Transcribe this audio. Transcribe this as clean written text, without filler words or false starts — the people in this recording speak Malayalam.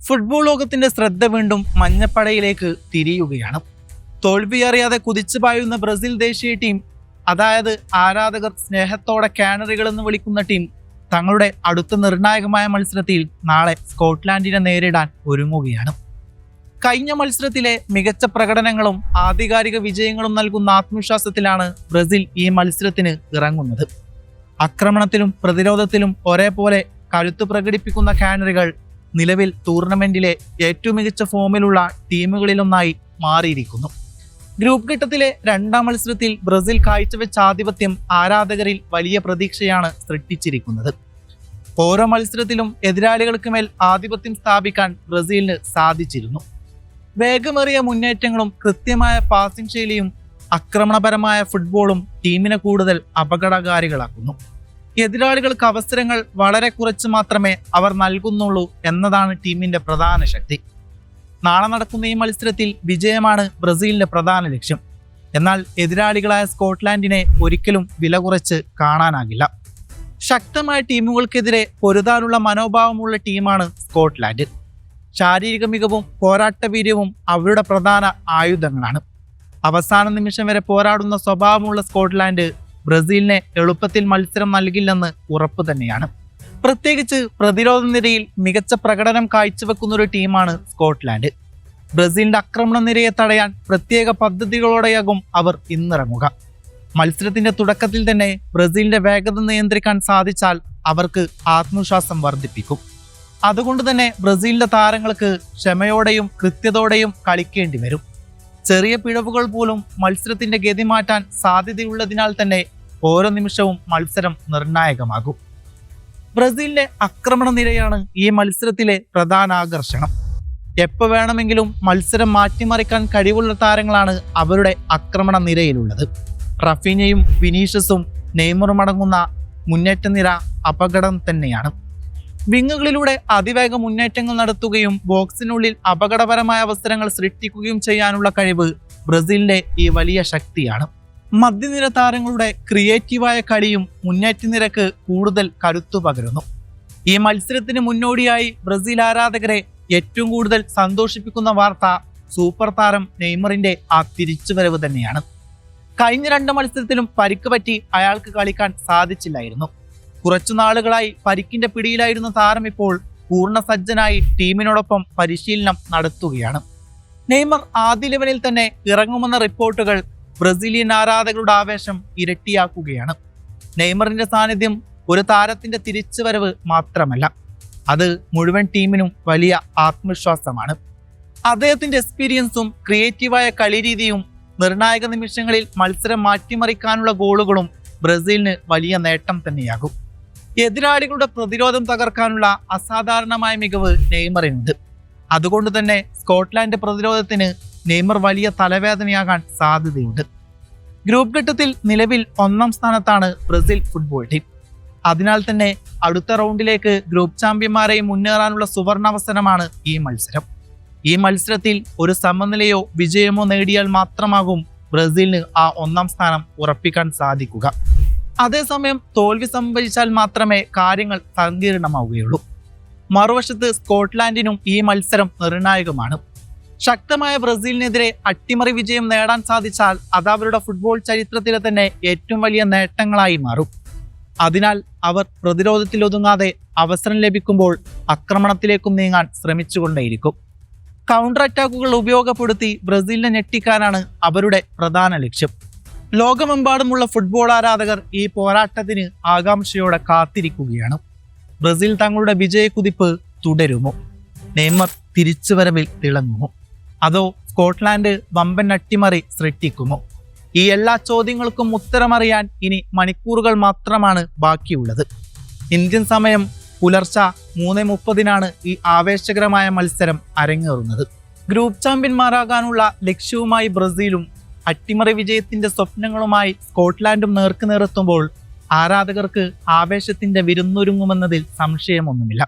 ഫുട്ബോൾ ലോകത്തിന്റെ ശ്രദ്ധ വീണ്ടും മഞ്ഞപ്പടയിലേക്ക് തിരിയുകയാണ്. തോൽവിയറിയാതെ കുതിച്ചു പായുന്ന ബ്രസീൽ ദേശീയ ടീം, അതായത് ആരാധകർ സ്നേഹത്തോടെ കാനറികൾ എന്ന് വിളിക്കുന്ന ടീം, തങ്ങളുടെ അടുത്ത നിർണായകമായ മത്സരത്തിൽ നാളെ സ്കോട്ട്ലാൻഡിനെ നേരിടാൻ ഒരുങ്ങുകയാണ്. കഴിഞ്ഞ മത്സരത്തിലെ മികച്ച പ്രകടനങ്ങളും ആധികാരിക വിജയങ്ങളും നൽകുന്ന ആത്മവിശ്വാസത്തിലാണ് ബ്രസീൽ ഈ മത്സരത്തിന് ഇറങ്ങുന്നത്. ആക്രമണത്തിലും പ്രതിരോധത്തിലും ഒരേപോലെ കരുത്ത് പ്രകടിപ്പിക്കുന്ന കാനറികൾ നിലവിൽ ടൂർണമെന്റിലെ ഏറ്റവും മികച്ച ഫോമിലുള്ള ടീമുകളിലൊന്നായി മാറിയിരിക്കുന്നു. ഗ്രൂപ്പ് ഘട്ടത്തിലെ രണ്ടാം മത്സരത്തിൽ ബ്രസീൽ കാഴ്ചവെച്ച ആധിപത്യം ആരാധകരിൽ വലിയ പ്രതീക്ഷയാണ് സൃഷ്ടിച്ചിരിക്കുന്നത്. ഓരോ മത്സരത്തിലും എതിരാളികൾക്ക് മേൽ ആധിപത്യം സ്ഥാപിക്കാൻ ബ്രസീലിന് സാധിച്ചിരുന്നു. വേഗമേറിയ മുന്നേറ്റങ്ങളും കൃത്യമായ പാസിംഗ് ശൈലിയും ആക്രമണപരമായ ഫുട്ബോളും ടീമിനെ കൂടുതൽ അപകടകാരികളാക്കുന്നു. എതിരാളികൾക്ക് അവസരങ്ങൾ വളരെ കുറച്ച് മാത്രമേ അവർ നൽകുന്നുള്ളൂ എന്നതാണ് ടീമിന്റെ പ്രധാന ശക്തി. നാളെ നടക്കുന്ന ഈ മത്സരത്തിൽ വിജയമാണ് ബ്രസീലിന്റെ പ്രധാന ലക്ഷ്യം. എന്നാൽ എതിരാളികളായ സ്കോട്ട്ലാൻഡിനെ ഒരിക്കലും വില കുറച്ച് കാണാനാകില്ല. ശക്തമായ ടീമുകൾക്കെതിരെ പൊരുതാനുള്ള മനോഭാവമുള്ള ടീമാണ് സ്കോട്ട്ലാൻഡ്. ശാരീരിക മികവും പോരാട്ടവീര്യവും അവരുടെ പ്രധാന ആയുധങ്ങളാണ്. അവസാന നിമിഷം വരെ പോരാടുന്ന സ്വഭാവമുള്ള സ്കോട്ട്ലാൻഡ് ബ്രസീലിനെ എളുപ്പത്തിൽ മത്സരം നൽകില്ലെന്ന് ഉറപ്പ് തന്നെയാണ്. പ്രത്യേകിച്ച് പ്രതിരോധ നിരയിൽ മികച്ച പ്രകടനം കാഴ്ചവെക്കുന്ന ഒരു ടീമാണ് സ്കോട്ട്ലാൻഡ്. ബ്രസീലിന്റെ ആക്രമണ നിരയെ തടയാൻ പ്രത്യേക പദ്ധതികളോടെയാകും അവർ ഇന്നിറങ്ങുക. മത്സരത്തിന്റെ തുടക്കത്തിൽ തന്നെ ബ്രസീലിന്റെ വേഗത നിയന്ത്രിക്കാൻ സാധിച്ചാൽ അവർക്ക് ആത്മവിശ്വാസം വർദ്ധിപ്പിക്കും. അതുകൊണ്ട് തന്നെ ബ്രസീലിന്റെ താരങ്ങൾക്ക് ക്ഷമയോടെയും കൃത്യതയോടെയും കളിക്കേണ്ടി വരും. ചെറിയ പിഴവുകൾ പോലും മത്സരത്തിന്റെ ഗതി മാറ്റാൻ സാധ്യതയുള്ളതിനാൽ തന്നെ ഓരോ നിമിഷവും മത്സരം നിർണായകമാകും. ബ്രസീലിന്റെ ആക്രമണ നിരയാണ് ഈ മത്സരത്തിലെ പ്രധാന ആകർഷണം. എപ്പോൾ വേണമെങ്കിലും മത്സരം മാറ്റിമറിക്കാൻ കഴിവുള്ള താരങ്ങളാണ് അവരുടെ ആക്രമണ നിരയിലുള്ളത്. റഫീഞ്ഞയും വിനീഷ്യസും നെയ്മറും അടങ്ങുന്ന മുന്നേറ്റ നിര അപകടം തന്നെയാണ്. വിങ്ങുകളിലൂടെ അതിവേഗ മുന്നേറ്റങ്ങൾ നടത്തുകയും ബോക്സിനുള്ളിൽ അപകടപരമായ അവസരങ്ങൾ സൃഷ്ടിക്കുകയും ചെയ്യാനുള്ള കഴിവ് ബ്രസീലിന്റെ ഈ വലിയ ശക്തിയാണ്. മധ്യനിര താരങ്ങളുടെ ക്രിയേറ്റീവായ കളിയും മുന്നേറ്റ നിരക്ക് കൂടുതൽ കരുത്തു പകരുന്നു. ഈ മത്സരത്തിന് മുന്നോടിയായി ബ്രസീൽ ആരാധകരെ ഏറ്റവും കൂടുതൽ സന്തോഷിപ്പിക്കുന്ന വാർത്ത സൂപ്പർ താരം നെയ്മറിന്റെ ആ തിരിച്ചുവരവ് തന്നെയാണ്. കഴിഞ്ഞ 2 മത്സരത്തിലും പരിക്ക് പറ്റി അയാൾക്ക് കളിക്കാൻ സാധിച്ചില്ലായിരുന്നു. കുറച്ചു നാളുകളായി പരിക്കിന്റെ പിടിയിലായിരുന്ന താരം ഇപ്പോൾ പൂർണ്ണ സജ്ജനായി ടീമിനോടൊപ്പം പരിശീലനം നടത്തുകയാണ്. നെയ്മർ ആദ്യ ലെവലിൽ തന്നെ ഇറങ്ങുമെന്ന റിപ്പോർട്ടുകൾ ബ്രസീലിയൻ ആരാധകരുടെ ആവേശം ഇരട്ടിയാക്കുകയാണ്. നെയ്മറിന്റെ സാന്നിധ്യം ഒരു താരത്തിന്റെ തിരിച്ചുവരവ് മാത്രമല്ല, അത് മുഴുവൻ ടീമിനും വലിയ ആത്മവിശ്വാസമാണ്. അദ്ദേഹത്തിന്റെ എക്സ്പീരിയൻസും ക്രിയേറ്റീവായ കളിരീതിയും നിർണായക നിമിഷങ്ങളിൽ മത്സരം മാറ്റിമറിക്കാനുള്ള ഗോളുകളും ബ്രസീലിന് വലിയ നേട്ടം തന്നെയാകും. എതിരാളികളുടെ പ്രതിരോധം തകർക്കാനുള്ള അസാധാരണമായ മികവ് നെയ്മറിനുണ്ട്. അതുകൊണ്ട് തന്നെ സ്കോട്ട്ലാൻഡ് പ്രതിരോധത്തിന് നെയ്മർ വലിയ തലവേദനയാകാൻ സാധ്യതയുണ്ട്. ഗ്രൂപ്പ് ഘട്ടത്തിൽ നിലവിൽ 1-ാം സ്ഥാനത്താണ് ബ്രസീൽ ഫുട്ബോൾ ടീം. അതിനാൽ തന്നെ അടുത്ത റൗണ്ടിലേക്ക് ഗ്രൂപ്പ് ചാമ്പ്യന്മാരായി മുന്നേറാനുള്ള സുവർണാവസരമാണ് ഈ മത്സരം. ഈ മത്സരത്തിൽ ഒരു സമനിലയോ വിജയമോ നേടിയാൽ മാത്രമാകും ബ്രസീലിന് ആ 1-ാം സ്ഥാനം ഉറപ്പിക്കാൻ സാധിക്കുക. അതേസമയം തോൽവി സംഭവിച്ചാൽ മാത്രമേ കാര്യങ്ങൾ സങ്കീർണമാവുകയുള്ളൂ. മറുവശത്ത് സ്കോട്ട്ലാൻഡിനും ഈ മത്സരം നിർണായകമാണ്. ശക്തമായ ബ്രസീലിനെതിരെ അട്ടിമറി വിജയം നേടാൻ സാധിച്ചാൽ അത് അവരുടെ ഫുട്ബോൾ ചരിത്രത്തിലെ തന്നെ ഏറ്റവും വലിയ നേട്ടങ്ങളായി മാറും. അതിനാൽ അവർ പ്രതിരോധത്തിലൊതുങ്ങാതെ അവസരം ലഭിക്കുമ്പോൾ ആക്രമണത്തിലേക്കും നീങ്ങാൻ ശ്രമിച്ചുകൊണ്ടേയിരിക്കും. കൗണ്ടർ അറ്റാക്കുകൾ ഉപയോഗപ്പെടുത്തി ബ്രസീലിനെ ഞെട്ടിക്കാനാണ് അവരുടെ പ്രധാന ലക്ഷ്യം. ലോകമെമ്പാടുമുള്ള ഫുട്ബോൾ ആരാധകർ ഈ പോരാട്ടത്തിന് ആകാംക്ഷയോടെ കാത്തിരിക്കുകയാണ്. ബ്രസീൽ തങ്ങളുടെ വിജയക്കുതിപ്പ് തുടരുമോ? നെയ്മർ തിരിച്ചുവരവിൽ തിളങ്ങുമോ? അതോ സ്കോട്ട്ലാൻഡ് വമ്പൻ അട്ടിമറി സൃഷ്ടിക്കുമോ? ഈ എല്ലാ ചോദ്യങ്ങൾക്കും ഉത്തരമറിയാൻ ഇനി മണിക്കൂറുകൾ മാത്രമാണ് ബാക്കിയുള്ളത്. ഇന്ത്യൻ സമയം പുലർച്ചെ 3:30 ഈ ആവേശകരമായ മത്സരം അരങ്ങേറുന്നത്. ഗ്രൂപ്പ് ചാമ്പ്യന്മാരാകാനുള്ള ലക്ഷ്യവുമായി ബ്രസീലും അട്ടിമറി വിജയത്തിന്റെ സ്വപ്നങ്ങളുമായി സ്കോട്ട്ലാൻഡും നേർക്കുനേറെത്തുമ്പോൾ ആരാധകർക്ക് ആവേശത്തിന്റെ വിരുന്നൊരുങ്ങുമെന്നതിൽ സംശയമൊന്നുമില്ല.